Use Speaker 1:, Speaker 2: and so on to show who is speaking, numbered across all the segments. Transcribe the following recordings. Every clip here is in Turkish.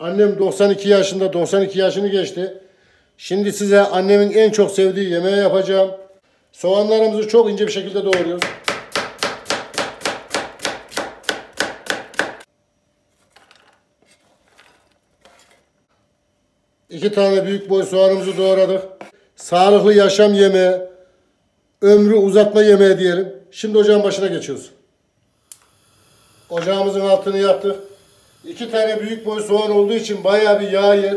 Speaker 1: Annem 92 yaşında, 92 yaşını geçti. Şimdi size annemin en çok sevdiği yemeği yapacağım. Soğanlarımızı çok ince bir şekilde doğruyoruz. İki tane büyük boy soğanımızı doğradık. Sağlıklı yaşam yemeği, ömrü uzatma yemeği diyelim. Şimdi ocağın başına geçiyoruz. Ocağımızın altını yaktık. İki tane büyük boy soğan olduğu için bayağı bir yağ yer.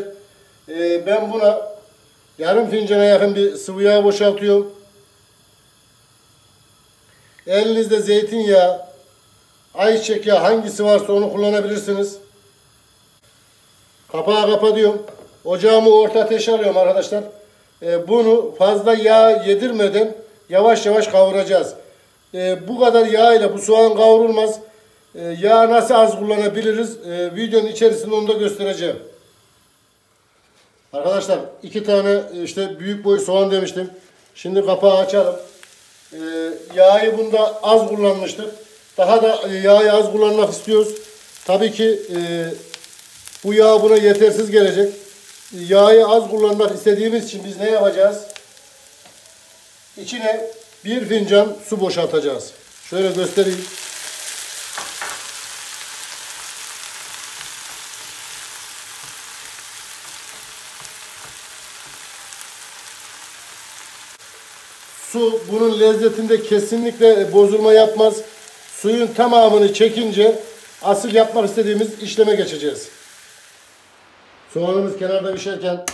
Speaker 1: Ben buna yarım fincana yakın bir sıvı yağ boşaltıyorum. Elinizde zeytinyağı, ayçiçek yağı hangisi varsa onu kullanabilirsiniz. Kapağı kapatıyorum. Ocağımı orta ateşe alıyorum arkadaşlar. Bunu fazla yağ yedirmeden yavaş yavaş kavuracağız. Bu kadar yağ ile bu soğan kavrulmaz. Yağ nasıl az kullanabiliriz? Videonun içerisinde onu da göstereceğim. Arkadaşlar iki tane işte büyük boy soğan demiştim. Şimdi kapağı açalım. Yağı bunda az kullanmıştık. Daha da yağı az kullanmak istiyoruz. Tabii ki bu yağ buna yetersiz gelecek. Yağı az kullanmak istediğimiz için biz ne yapacağız? İçine bir fincan su boşaltacağız. Şöyle göstereyim. Su bunun lezzetinde kesinlikle bozulma yapmaz. Suyun tamamını çekince asıl yapmak istediğimiz işleme geçeceğiz. Soğanımız kenarda pişerken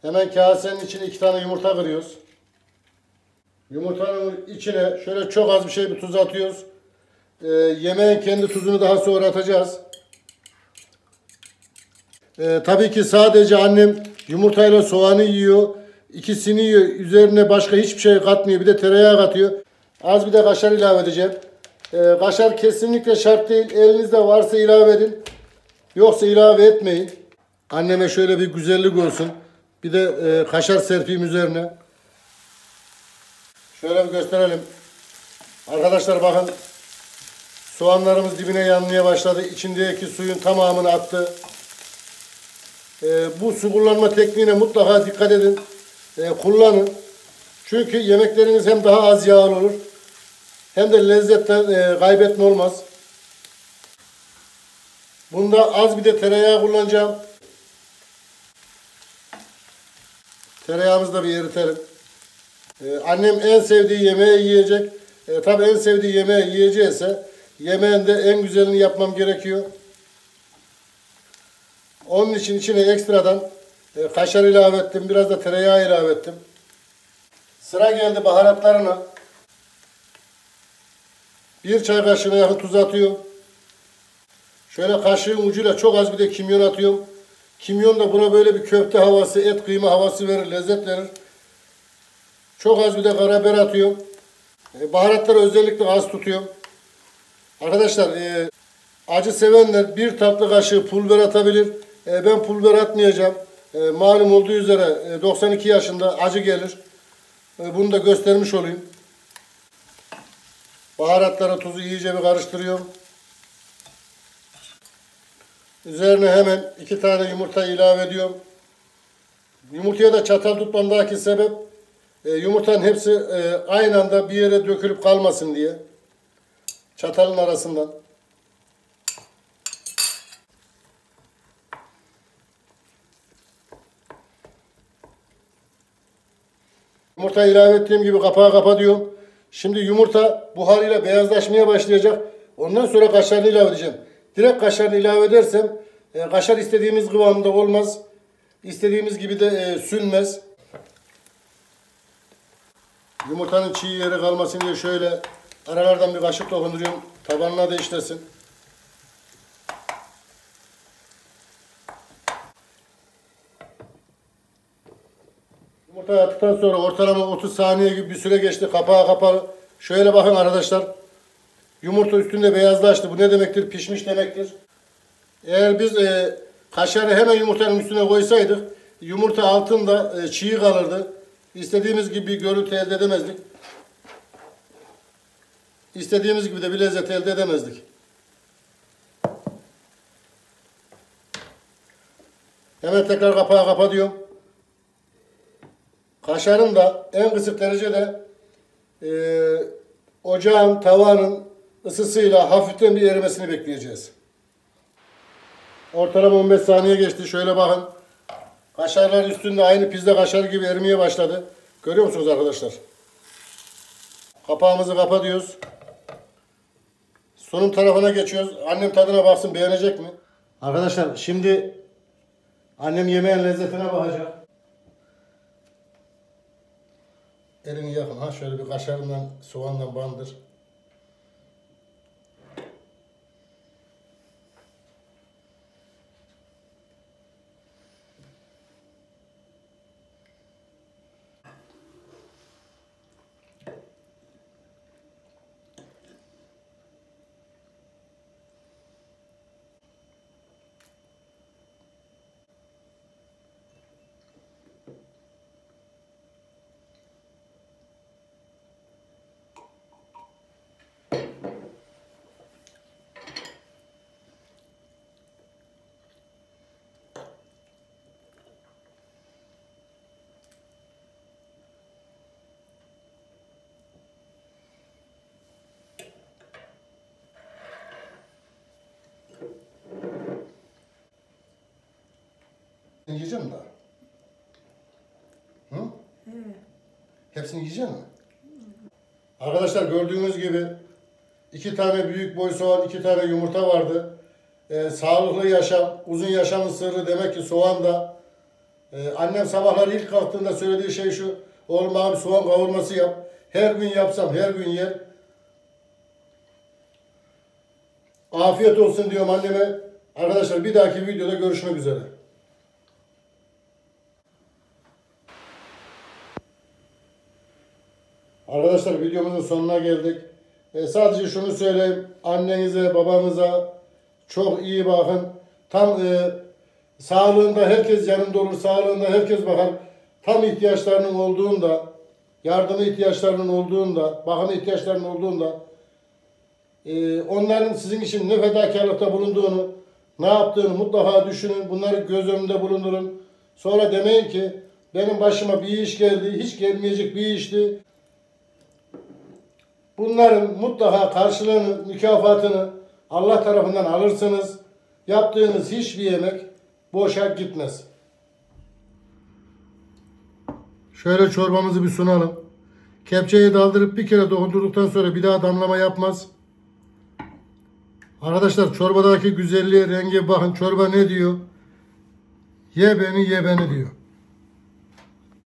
Speaker 1: hemen kasenin içine iki tane yumurta kırıyoruz. Yumurtanın içine şöyle çok az bir şey bir tuz atıyoruz. Yemeğin kendi tuzunu daha sonra atacağız. Tabii ki sadece annem yumurtayla soğanı yiyor. İkisini yiyor. Üzerine başka hiçbir şey katmıyor. Bir de tereyağı katıyor. Az bir de kaşar ilave edeceğim. Kaşar kesinlikle şart değil. Elinizde varsa ilave edin. Yoksa ilave etmeyin. Anneme şöyle bir güzellik olsun. Bir de kaşar serpeyim üzerine. Şöyle bir gösterelim. Arkadaşlar bakın. Soğanlarımız dibine yanmaya başladı. İçindeki suyun tamamını attı. Bu su kullanma tekniğine mutlaka dikkat edin. Kullanın. Çünkü yemekleriniz hem daha az yağlı olur. Hem de lezzetten kaybetme olmaz. Bunda az bir de tereyağı kullanacağım. Tereyağımızı da bir eritelim. Annem en sevdiği yemeği yiyecek. Tabii en sevdiği yemeği yiyeceğse yemeğin de en güzelini yapmam gerekiyor. Onun için içine ekstradan kaşar ilave ettim. Biraz da tereyağı ilave ettim. Sıra geldi baharatlarına. Bir çay kaşığına yakın tuz atıyorum. Şöyle kaşığın ucuyla çok az bir de kimyon atıyorum. Kimyon da buna böyle bir köfte havası, et kıyma havası verir, lezzet verir. Çok az bir de karabiber atıyorum. Baharatları özellikle az tutuyorum. Arkadaşlar acı sevenler bir tatlı kaşığı pul biber atabilir. Ben pul biber atmayacağım. Malum olduğu üzere 92 yaşında acı gelir. Bunu da göstermiş olayım. Baharatlara tuzu iyice bir karıştırıyorum. Üzerine hemen iki tane yumurta ilave ediyorum. Yumurtaya da çatal tutmamdaki sebep yumurtanın hepsi aynı anda bir yere dökülüp kalmasın diye. Çatalın arasından. Yumurta ilave ettiğim gibi kapağı kapatıyorum. Şimdi yumurta buharıyla beyazlaşmaya başlayacak. Ondan sonra kaşarını ilave edeceğim. Direkt kaşarını ilave edersem kaşar istediğimiz kıvamda olmaz. İstediğimiz gibi de sünmez. Yumurtanın çiğ yeri kalmasın diye şöyle aralardan bir kaşık dokunduruyorum. Tabanına da işlesin. Yumurta attıktan sonra ortalama 30 saniye gibi bir süre geçti. Kapağı kapalı. Şöyle bakın arkadaşlar. Yumurta üstünde beyazlaştı. Bu ne demektir? Pişmiş demektir. Eğer biz kaşarı hemen yumurtanın üstüne koysaydık yumurta altında çiğ kalırdı. İstediğimiz gibi bir görüntü elde edemezdik. İstediğimiz gibi de bir lezzet elde edemezdik. Hemen tekrar kapağı kapatıyorum. Kaşarın da en kısık derecede ocağın, tavanın ısısıyla hafiften bir erimesini bekleyeceğiz. Ortalama 15 saniye geçti. Şöyle bakın. Kaşarlar üstünde aynı pizza kaşarı gibi erimeye başladı. Görüyor musunuz arkadaşlar? Kapağımızı kapatıyoruz. Sunum tarafına geçiyoruz. Annem tadına baksın, beğenecek mi? Arkadaşlar şimdi annem yemeğin lezzetine bakacak. Elini yakın. Ha şöyle bir kaşarından, soğandan bandır. Yiyecek misin daha? Hı? Evet. Hepsini yiyecek misin? Arkadaşlar gördüğünüz gibi 2 tane büyük boy soğan, 2 tane yumurta vardı. Sağlıklı yaşam, uzun yaşamın sırrı demek ki soğanda. Annem sabahları ilk kalktığında söylediği şey şu: oğlum abi soğan kavurması yap. Her gün yapsam her gün yer. Afiyet olsun diyorum anneme. Arkadaşlar bir dahaki videoda görüşmek üzere. Arkadaşlar videomuzun sonuna geldik. Sadece şunu söyleyeyim. Annenize, babanıza çok iyi bakın. Tam sağlığında herkes yanında olur. Sağlığında herkes bakar. Tam ihtiyaçlarının olduğunda, yardıma ihtiyaçlarının olduğunda, bakıma ihtiyaçlarının olduğunda onların sizin için ne fedakarlıkta bulunduğunu, ne yaptığını mutlaka düşünün. Bunları göz önünde bulundurun. Sonra demeyin ki benim başıma bir iş geldi, hiç gelmeyecek bir işti. Bunların mutlaka karşılığını, mükafatını Allah tarafından alırsınız. Yaptığınız hiçbir yemek boşa gitmez. Şöyle çorbamızı bir sunalım. Kepçeyi daldırıp bir kere dokundurduktan sonra bir daha damlama yapmaz. Arkadaşlar çorbadaki güzelliğe, renge bakın. Çorba ne diyor? Ye beni, ye beni diyor.